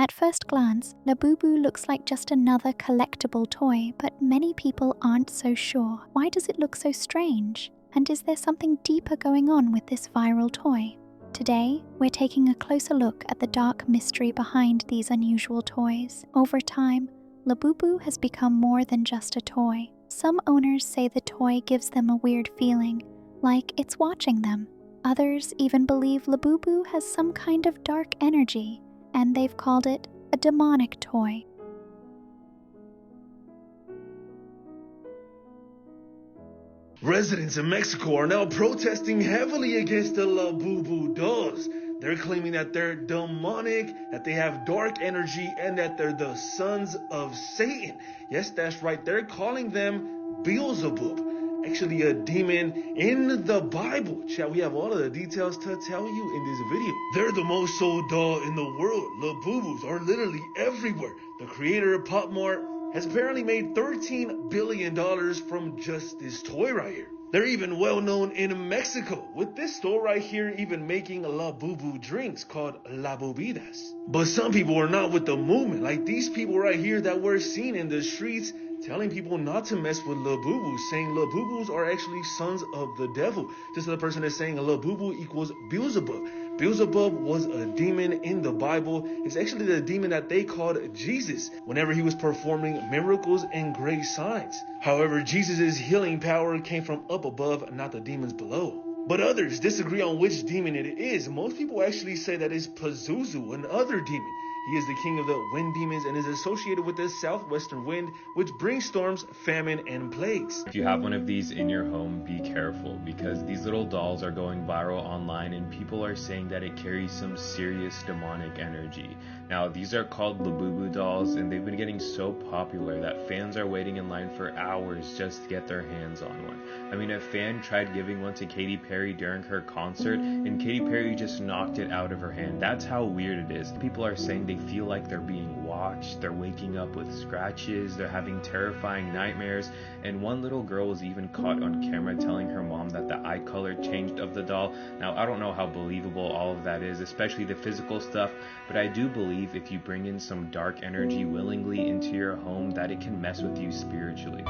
At first glance, Labubu looks like just another collectible toy, but many people aren't so sure. Why does it look so strange? And is there something deeper going on with this viral toy? Today, we're taking a closer look at the dark mystery behind these unusual toys. Over time, Labubu has become more than just a toy. Some owners say the toy gives them a weird feeling, like it's watching them. Others even believe Labubu has some kind of dark energy, and they've called it a demonic toy. Residents in Mexico are now protesting heavily against the Labubu dolls. They're claiming that they're demonic, that they have dark energy, and that they're the sons of Satan. Yes, that's right. They're calling them Beelzebub, actually a demon in the Bible. Chat, we have all of the details to tell you in this video. They're the most sold doll in the world. Labubus are literally everywhere. The creator of Pop Mart has apparently made $13 billion from just this toy right here. They're even well known in Mexico, with this store right here even making labubu drinks called labubidas. But some people are not with the movement, like these people right here that were seen in the streets telling people not to mess with labubus, saying labubus are actually sons of the devil. Just the person that's saying a labubu equals Beelzebub. Beelzebub was a demon in the Bible. It's actually the demon that they called Jesus whenever he was performing miracles and great signs. However, Jesus' healing power came from up above, not the demons below. But others disagree on which demon it is. Most people actually say that it's Pazuzu, another demon. He is the king of the wind demons and is associated with the southwestern wind, which brings storms, famine, and plagues. If you have one of these in your home, be careful, because these little dolls are going viral online and people are saying that it carries some serious demonic energy. Now, these are called Labubu dolls, and they've been getting so popular that fans are waiting in line for hours just to get their hands on one. I mean, a fan tried giving one to Katy Perry during her concert, and Katy Perry just knocked it out of her hand. That's how weird it is. People are saying they feel like they're being watched, they're waking up with scratches, they're having terrifying nightmares, and one little girl was even caught on camera telling her mom that the eye color changed of the doll. Now, I don't know how believable all of that is, especially the physical stuff, but I do believe if you bring in some dark energy willingly into your home, that it can mess with you spiritually.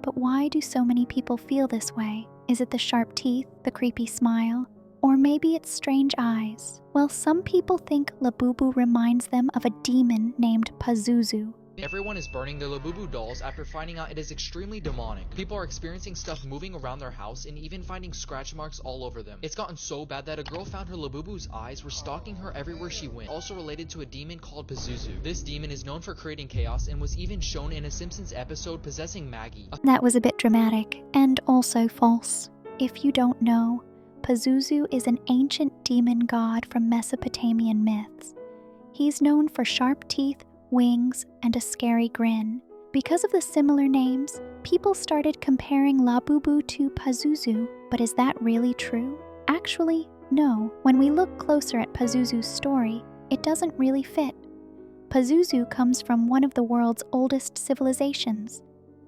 But why do so many people feel this way? Is it the sharp teeth, the creepy smile, or maybe it's strange eyes? Well, some people think Labubu reminds them of a demon named Pazuzu. Everyone is burning their Labubu dolls after finding out it is extremely demonic. People are experiencing stuff moving around their house and even finding scratch marks all over them. It's gotten so bad that a girl found her Labubu's eyes were stalking her everywhere she went, also related to a demon called Pazuzu. This demon is known for creating chaos and was even shown in a Simpsons episode possessing Maggie. That was a bit dramatic, and also false. If you don't know, Pazuzu is an ancient demon god from Mesopotamian myths. He's known for sharp teeth, wings, and a scary grin. Because of the similar names, people started comparing Labubu to Pazuzu, but is that really true? Actually, no. When we look closer at Pazuzu's story, it doesn't really fit. Pazuzu comes from one of the world's oldest civilizations.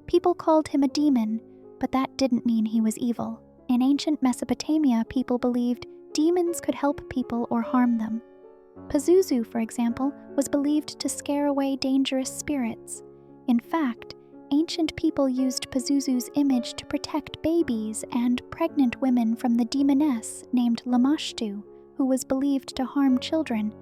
People called him a demon, but that didn't mean he was evil. In ancient Mesopotamia, people believed demons could help people or harm them. Pazuzu, for example, was believed to scare away dangerous spirits. In fact, ancient people used Pazuzu's image to protect babies and pregnant women from the demoness named Lamashtu, who was believed to harm children,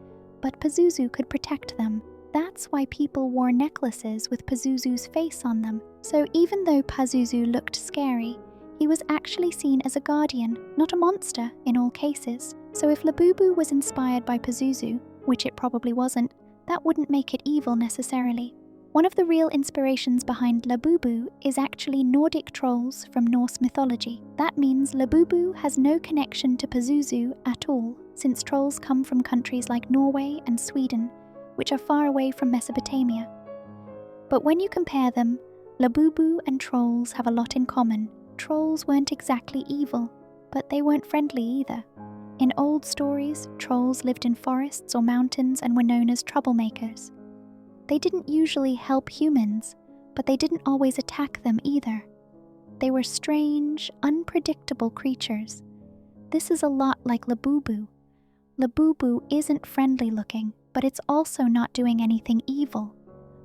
but Pazuzu could protect them. That's why people wore necklaces with Pazuzu's face on them. So even though Pazuzu looked scary, he was actually seen as a guardian, not a monster in all cases. So if Labubu was inspired by Pazuzu, which it probably wasn't, that wouldn't make it evil necessarily. One of the real inspirations behind Labubu is actually Nordic trolls from Norse mythology. That means Labubu has no connection to Pazuzu at all, since trolls come from countries like Norway and Sweden, which are far away from Mesopotamia. But when you compare them, Labubu and trolls have a lot in common. Trolls weren't exactly evil, but they weren't friendly either. In old stories, trolls lived in forests or mountains and were known as troublemakers. They didn't usually help humans, but they didn't always attack them either. they were strange, unpredictable creatures. This is a lot like Labubu. Labubu isn't friendly looking, but it's also not doing anything evil.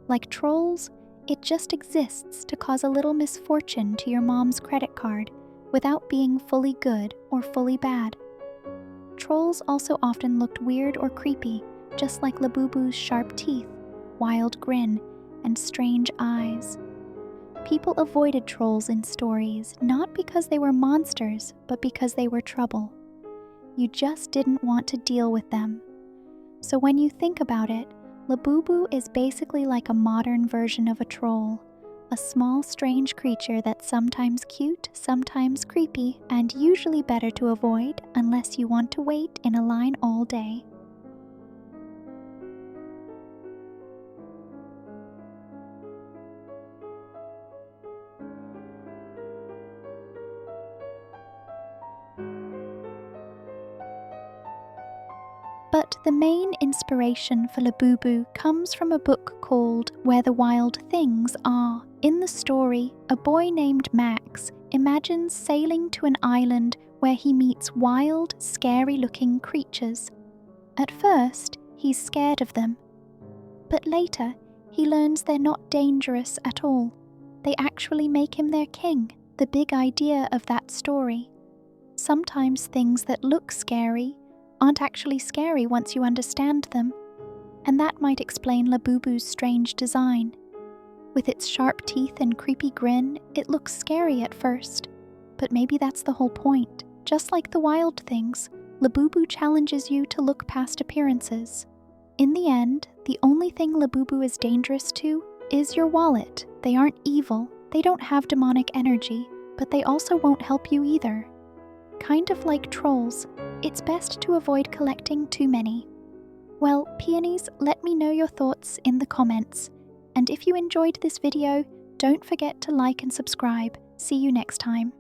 Like trolls, it just exists to cause a little misfortune to your mom's credit card without being fully good or fully bad. Trolls also often looked weird or creepy, just like Labubu's sharp teeth, wild grin, and strange eyes. People avoided trolls in stories not because they were monsters, but because they were trouble. You just didn't want to deal with them. So when you think about it, Labubu is basically like a modern version of a troll, a small strange creature that's sometimes cute, sometimes creepy, and usually better to avoid unless you want to wait in a line all day. But the main inspiration for Labubu comes from a book called Where the Wild Things Are. In the story, a boy named Max imagines sailing to an island where he meets wild, scary-looking creatures. At first, he's scared of them. But later, he learns they're not dangerous at all. They actually make him their king, the big idea of that story. Sometimes things that look scary aren't actually scary once you understand them, and that might explain Labubu's strange design. With its sharp teeth and creepy grin, it looks scary at first, but maybe that's the whole point. Just like the wild things, Labubu challenges you to look past appearances. In the end, the only thing Labubu is dangerous to is your wallet. They aren't evil, they don't have demonic energy, but they also won't help you either. Kind of like trolls, it's best to avoid collecting too many. Well, peonies, let me know your thoughts in the comments. And if you enjoyed this video, don't forget to like and subscribe. See you next time.